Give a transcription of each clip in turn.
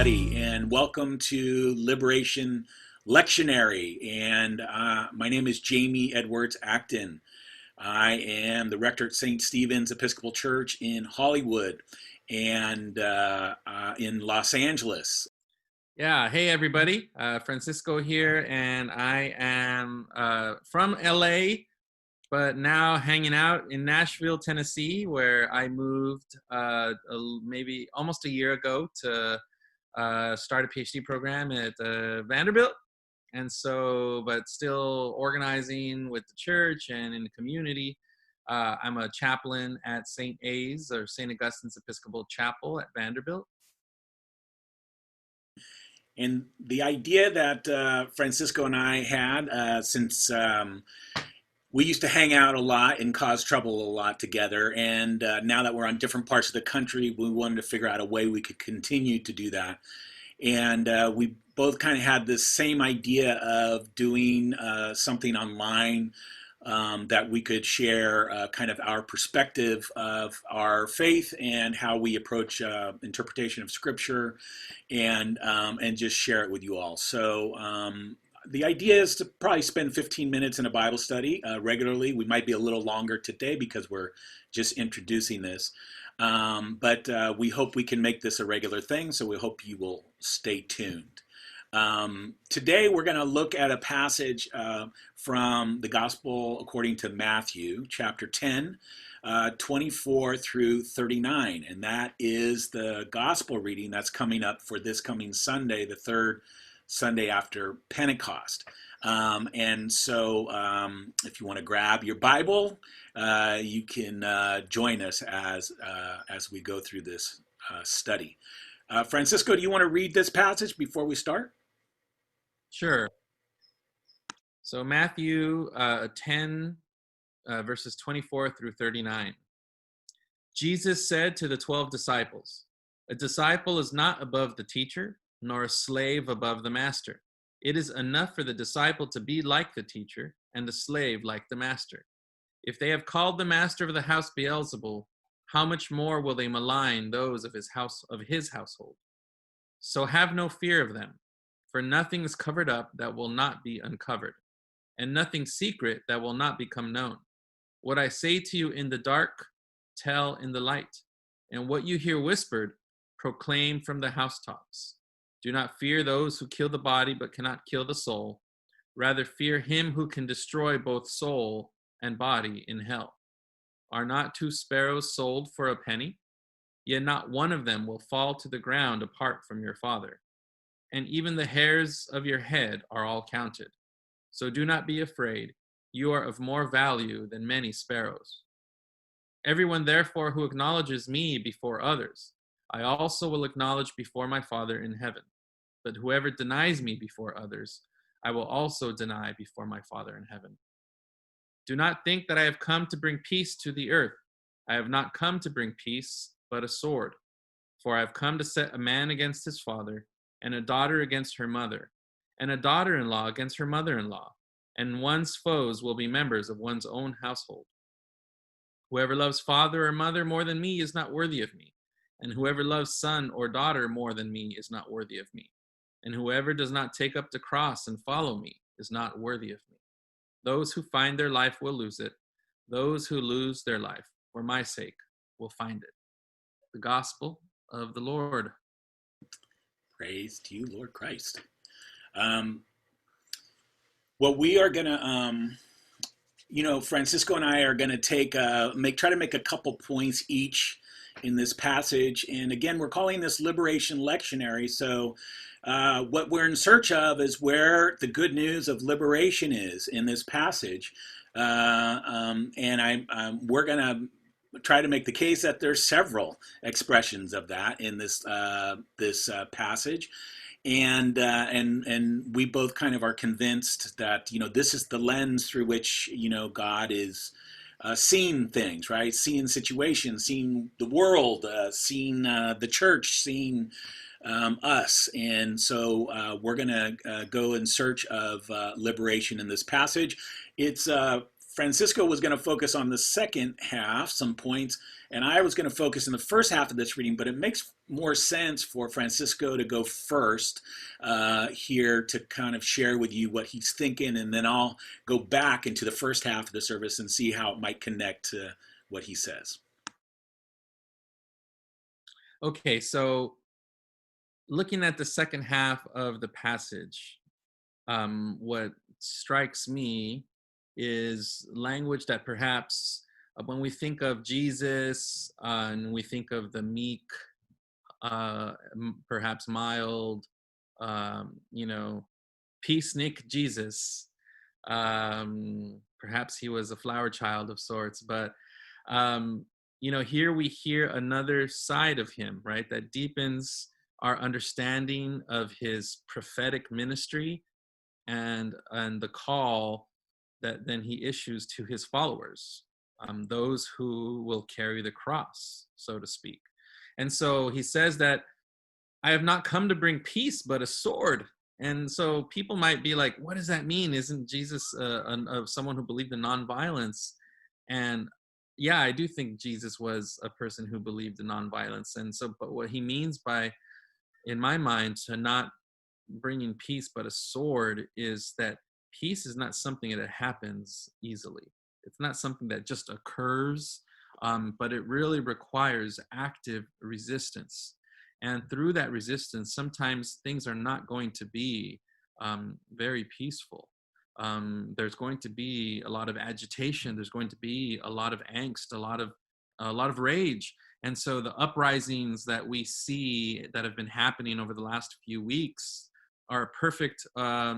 everybody, and welcome to Liberation Lectionary. And my name is Jaime Edwards-Acton. I am the rector at St. Stephen's Episcopal Church in Hollywood and in Los Angeles. Yeah, hey everybody, Francisco here, and I am from LA, but now hanging out in Nashville, Tennessee, where I moved maybe almost a year ago to start a PhD program at Vanderbilt. And so, but still organizing with the church and in the community. I'm a chaplain at St. A's or St. Augustine's Episcopal Chapel at Vanderbilt. And the idea that Francisco and I had since we used to hang out a lot and cause trouble a lot together. And now that we're on different parts of the country, we wanted to figure out a way we could continue to do that. And we both kind of had this same idea of doing something online that we could share kind of our perspective of our faith and how we approach interpretation of Scripture, and just share it with you all. So the idea is to probably spend 15 minutes in a Bible study regularly. We might be a little longer today because we're just introducing this. But we hope we can make this a regular thing, so we hope you will stay tuned. Today we're going to look at a passage from the Gospel according to Matthew, chapter 10, 24 through 39. And that is the Gospel reading that's coming up for this coming Sunday, the third Sunday after Pentecost. And so if you want to grab your Bible, you can join us as we go through this study. Francisco, do you want to read this passage before we start? Sure. So Matthew 10, verses 24 through 39. Jesus said to the 12 disciples, "A disciple is not above the teacher, nor a slave above the master. It is enough for the disciple to be like the teacher, and the slave like the master. If they have called the master of the house Beelzebul, how much more will they malign those of his household? So have no fear of them, for nothing is covered up that will not be uncovered, and nothing secret that will not become known. What I say to you in the dark, tell in the light, and what you hear whispered, proclaim from the housetops. Do not fear those who kill the body but cannot kill the soul. Rather fear him who can destroy both soul and body in hell. Are not 2 sparrows sold for a penny? Yet not one of them will fall to the ground apart from your Father. And even the hairs of your head are all counted. So do not be afraid. You are of more value than many sparrows. Everyone therefore who acknowledges me before others, I also will acknowledge before my Father in heaven. But whoever denies me before others, I will also deny before my Father in heaven. Do not think that I have come to bring peace to the earth. I have not come to bring peace, but a sword. For I have come to set a man against his father, and a daughter against her mother, and a daughter-in-law against her mother-in-law, and one's foes will be members of one's own household. Whoever loves father or mother more than me is not worthy of me, and whoever loves son or daughter more than me is not worthy of me. And whoever does not take up the cross and follow me is not worthy of me. Those who find their life will lose it. Those who lose their life for my sake will find it." The Gospel of the Lord. Praise to you, Lord Christ. What we are going to, Francisco and I are going to try to make a couple points each in this passage. And again, we're calling this Liberation Lectionary. So what we're in search of is where the good news of liberation is in this passage. We're going to try to make the case that there's several expressions of that in this passage, and we both kind of are convinced that this is the lens through which God is seeing things, right? Seeing situations, seeing the world, seeing the church, seeing us. And so we're going to go in search of liberation in this passage. It's Francisco was going to focus on the second half, some points, and I was going to focus in the first half of this reading, but it makes more sense for Francisco to go first here to kind of share with you what he's thinking, and then I'll go back into the first half of the service and see how it might connect to what he says. Okay, so looking at the second half of the passage, what strikes me is language that perhaps when we think of Jesus and we think of the meek, perhaps mild, you know, peacenik Jesus, perhaps he was a flower child of sorts, but you know, here we hear another side of him, right, that deepens our understanding of his prophetic ministry and the call that then he issues to his followers, those who will carry the cross, so to speak. And so he says that I have not come to bring peace, but a sword. And so people might be like, what does that mean? Isn't Jesus someone who believed in nonviolence? And yeah, I do think Jesus was a person who believed in nonviolence. And so, but what he means by, in my mind, to not bringing peace but a sword is that peace is not something that happens easily. It's not something that just occurs, but it really requires active resistance. And through that resistance, sometimes things are not going to be very peaceful. There's going to be a lot of agitation. There's going to be a lot of angst, a lot of rage. And so the uprisings that we see that have been happening over the last few weeks are a perfect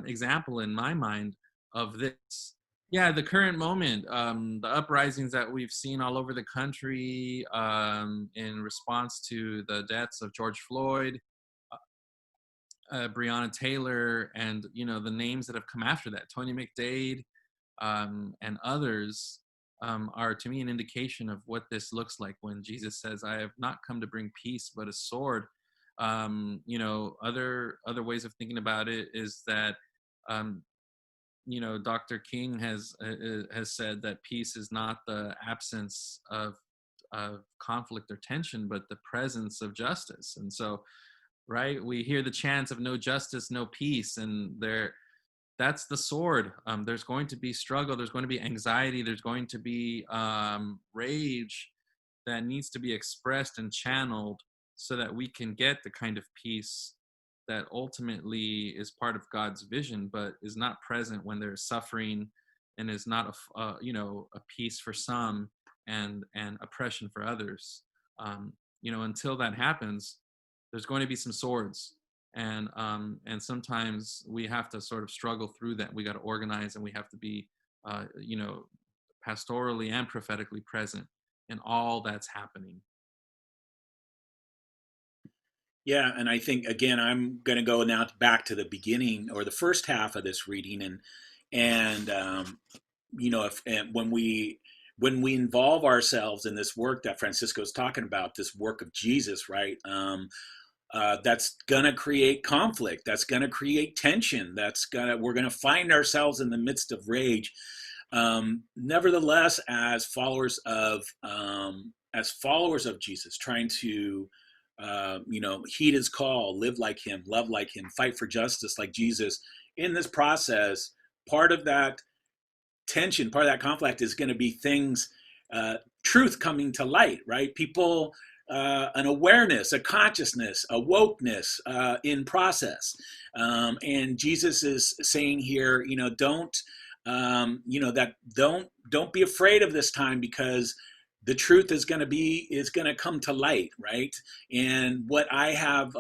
example in my mind of this. Yeah, the current moment, the uprisings that we've seen all over the country in response to the deaths of George Floyd, Breonna Taylor, and you know the names that have come after that, Tony McDade, and others, are to me an indication of what this looks like when Jesus says, "I have not come to bring peace, but a sword." You know, other ways of thinking about it is that, you know, Dr. King has said that peace is not the absence of conflict or tension, but the presence of justice. And so, right, we hear the chants of no justice, no peace, and that's the sword. There's going to be struggle, there's going to be anxiety, there's going to be rage that needs to be expressed and channeled so that we can get the kind of peace that ultimately is part of God's vision, but is not present when there's suffering, and is not you know, a peace for some and oppression for others. You know, until that happens, there's going to be some swords, and sometimes we have to sort of struggle through that. We got to organize, and we have to be, you know, pastorally and prophetically present in all that's happening. Yeah, and I think again I'm going to go now back to the beginning or the first half of this reading, and you know, if and when we involve ourselves in this work that Francisco's talking about, this work of Jesus, right? That's gonna create conflict. That's gonna create tension. We're gonna find ourselves in the midst of rage. Nevertheless, as followers of Jesus, trying to you know, heed his call, live like him, love like him, fight for justice like Jesus. In this process, part of that tension, part of that conflict is going to be things, truth coming to light, right? People, an awareness, a consciousness, a wokeness in process. And Jesus is saying here, you know, you know, that don't be afraid of this time, because the truth is going to come to light, right? And what I have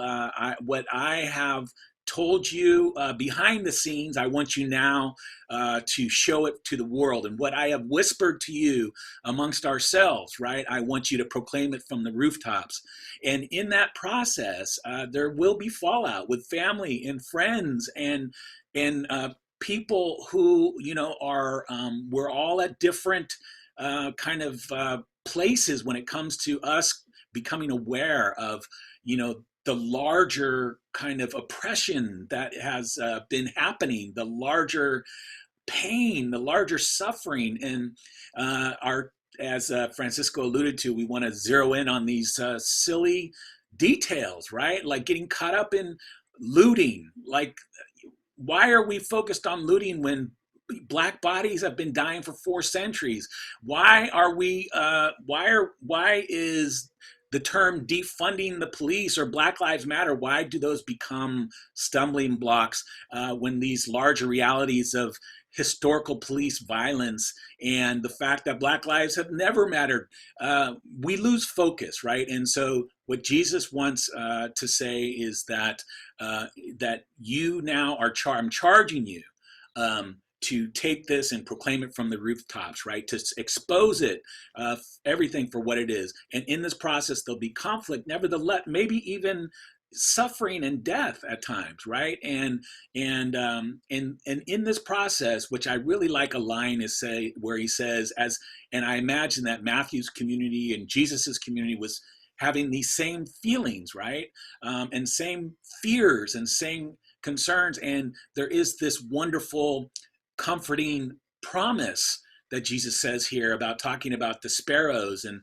told you behind the scenes, I want you now to show it to the world. And what I have whispered to you amongst ourselves, right? I want you to proclaim it from the rooftops. And in that process, there will be fallout with family and friends and people who, you know, are we're all at different kind of places when it comes to us becoming aware of, you know, the larger kind of oppression that has been happening, the larger pain, the larger suffering, and our, as Francisco alluded to, we want to zero in on these silly details, right? Like getting caught up in looting. Like, why are we focused on looting when black bodies have been dying for 4 centuries? Why are we? Why is the term defunding the police or Black Lives Matter? Why do those become stumbling blocks when these larger realities of historical police violence and the fact that Black lives have never mattered, we lose focus, right? And so, what Jesus wants to say is that that you now are I'm charging you to take this and proclaim it from the rooftops, right? To expose it, everything for what it is. And in this process, there'll be conflict, nevertheless, maybe even suffering and death at times, right? And in this process, which I really like a line is say where he says, as and I imagine that Matthew's community and Jesus's community was having these same feelings, right? And same fears and same concerns. And there is this wonderful, comforting promise that Jesus says here about talking about the sparrows, and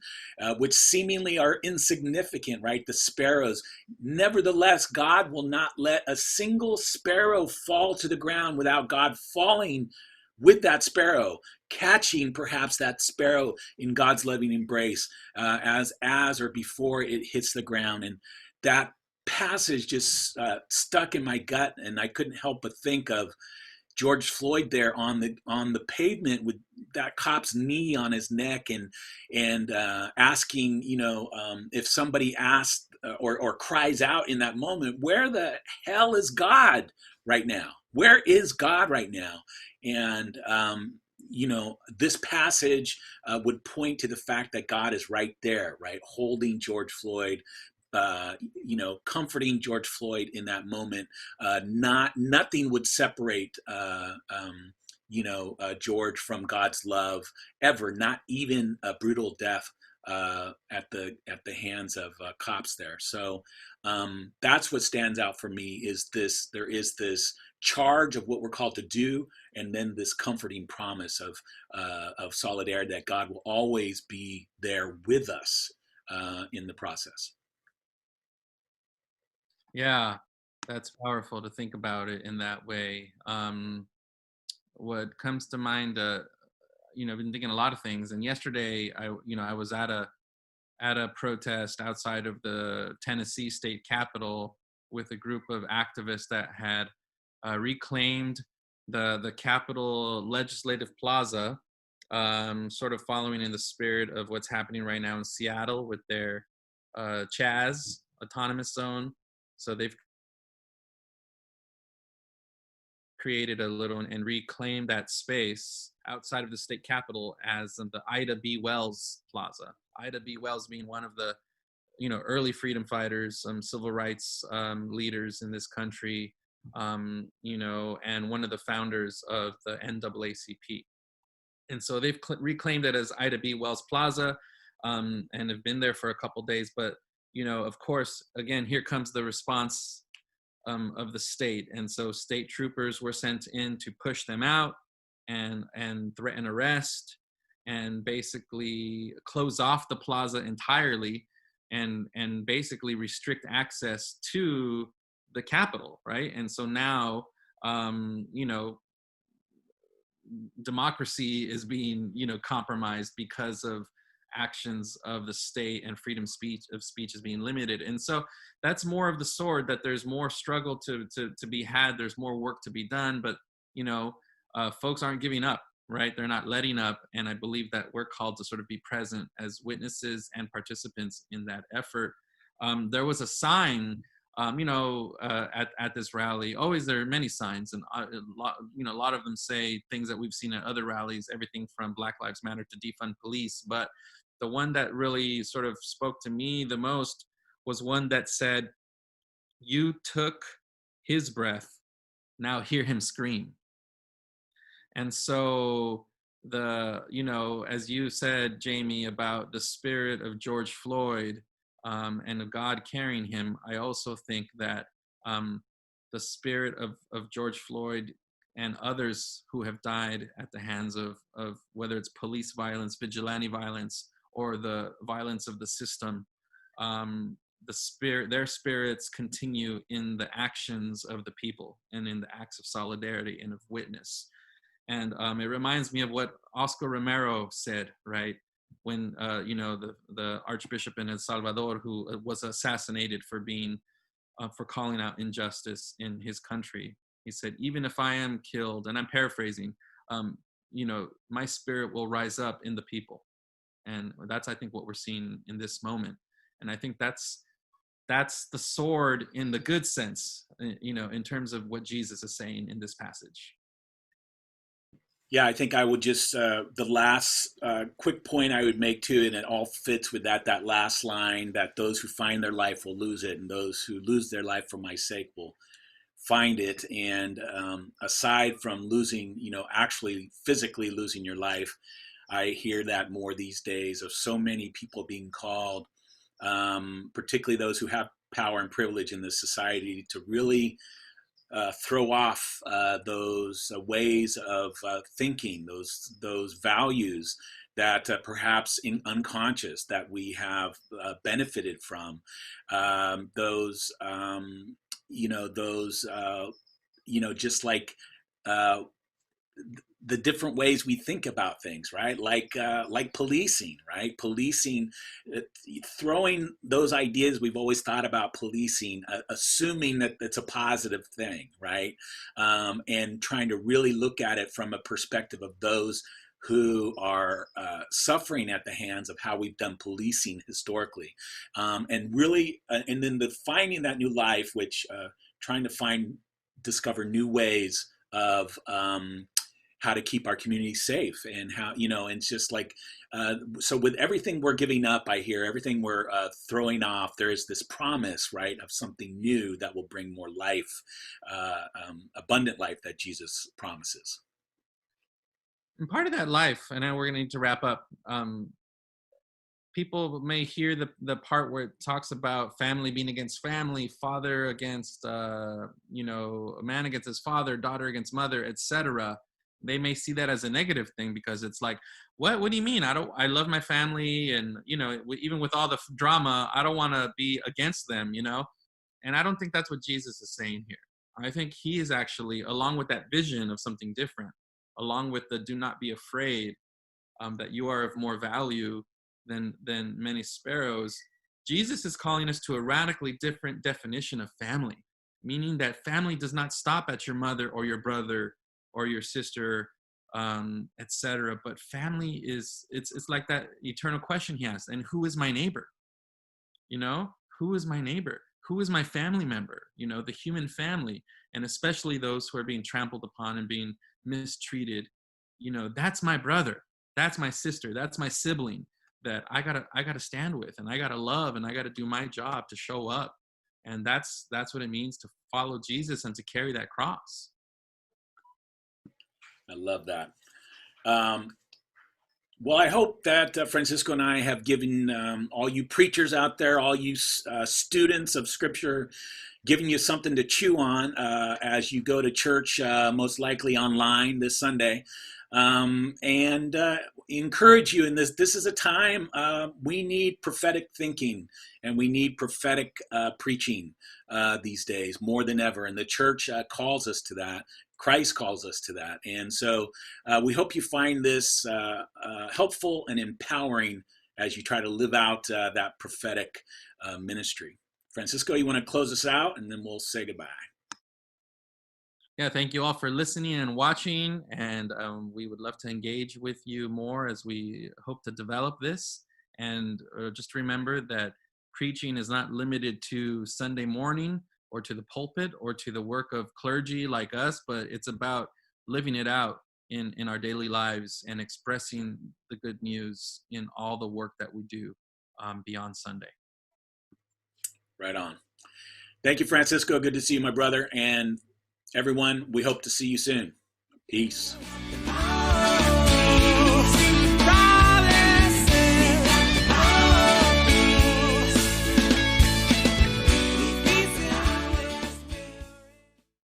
which seemingly are insignificant, right? The sparrows. Nevertheless, God will not let a single sparrow fall to the ground without God falling with that sparrow, catching perhaps that sparrow in God's loving embrace as or before it hits the ground. And that passage just stuck in my gut, and I couldn't help but think of George Floyd there on the pavement with that cop's knee on his neck, and asking, if somebody asks or cries out in that moment, where the hell is God right now? Where is God right now? And this passage would point to the fact that God is right there, right, holding George Floyd, comforting George Floyd in that moment. Nothing would separate, George from God's love ever. Not even a brutal death at the hands of cops there. So that's what stands out for me. Is this there is this charge of what we're called to do, and then this comforting promise of solidarity that God will always be there with us in the process. Yeah, that's powerful to think about it in that way. What comes to mind, I've been thinking a lot of things. And yesterday, I was at a protest outside of the Tennessee state capitol with a group of activists that had reclaimed the Capitol Legislative Plaza, sort of following in the spirit of what's happening right now in Seattle with their Chaz autonomous zone. So they've created a little and reclaimed that space outside of the state capitol as the Ida B. Wells Plaza. Ida B. Wells being one of the early freedom fighters, civil rights leaders in this country, and one of the founders of the NAACP. And so they've reclaimed it as Ida B. Wells Plaza, and have been there for a couple days. But of course, again, here comes the response of the state, and so state troopers were sent in to push them out and threaten arrest and basically close off the plaza entirely and basically restrict access to the Capitol, right? And so now, democracy is being compromised because of actions of the state, and freedom of speech is being limited. And so that's more of the sword, that there's more struggle to be had, there's more work to be done, but folks aren't giving up, right? They're not letting up. And I believe that we're called to sort of be present as witnesses and participants in that effort. There was a sign at this rally. Always there are many signs, and a lot of them say things that we've seen at other rallies, everything from Black Lives Matter to defund police. But the one that really sort of spoke to me the most was one that said, "You took his breath, now hear him scream." And so as you said, Jamie, about the spirit of George Floyd, and of God carrying him, I also think that the spirit of George Floyd and others who have died at the hands of whether it's police violence, vigilante violence, or the violence of the system. Their spirits continue in the actions of the people and in the acts of solidarity and of witness. And it reminds me of what Oscar Romero said, right? When, the Archbishop in El Salvador, who was assassinated for for calling out injustice in his country. He said, even if I am killed, and I'm paraphrasing, my spirit will rise up in the people. And that's, I think, what we're seeing in this moment. And I think that's the sword in the good sense, in terms of what Jesus is saying in this passage. Yeah, I think I would just, the last quick point I would make too, and it all fits with that last line, that those who find their life will lose it, and those who lose their life for my sake will find it. And aside from losing, actually physically losing your life, I hear that more these days of so many people being called, particularly those who have power and privilege in this society, to really throw off those ways of thinking, those values that perhaps unconscious that we have benefited from, those just like the different ways we think about things, right? Like policing, right? Policing, throwing those ideas we've always thought about policing, assuming that it's a positive thing, right? And trying to really look at it from a perspective of those who are suffering at the hands of how we've done policing historically, and really, and then finding that new life, which trying to discover new ways of how to keep our community safe, and how, and it's just like, so with everything we're giving up, I hear everything we're throwing off, there is this promise, right, of something new that will bring more life, abundant life that Jesus promises. And part of that life, and now we're going to need to wrap up, people may hear the part where it talks about family being against family, father against, a man against his father, daughter against mother, etc. They may see that as a negative thing, because it's like, what do you mean? I love my family, and, even with all the drama, I don't want to be against them, And I don't think that's what Jesus is saying here. I think he is actually, along with that vision of something different, along with the do not be afraid, that you are of more value than many sparrows, Jesus is calling us to a radically different definition of family, meaning that family does not stop at your mother or your brother or your sister, etc. But family is, it's like that eternal question he asked, and who is my neighbor? Who is my neighbor? Who is my family member? The human family, and especially those who are being trampled upon and being mistreated. That's my brother, that's my sister, that's my sibling that I gotta stand with, and I gotta love, and I gotta do my job to show up. And that's what it means to follow Jesus and to carry that cross. I love that. Well, I hope that Francisco and I have given all you preachers out there, all you students of Scripture, giving you something to chew on as you go to church, most likely online this Sunday, and encourage you in this. This is a time we need prophetic thinking, and we need prophetic preaching these days more than ever, and the church calls us to that. Christ calls us to that. And so we hope you find this helpful and empowering as you try to live out that prophetic ministry. Francisco, you want to close us out, and then we'll say goodbye. Yeah, thank you all for listening and watching, and we would love to engage with you more as we hope to develop this. And just remember that preaching is not limited to Sunday morning or to the pulpit or to the work of clergy like us, but it's about living it out in our daily lives and expressing the good news in all the work that we do beyond Sunday. Right on. Thank you, Francisco. Good to see you, my brother. And everyone, we hope to see you soon. Peace.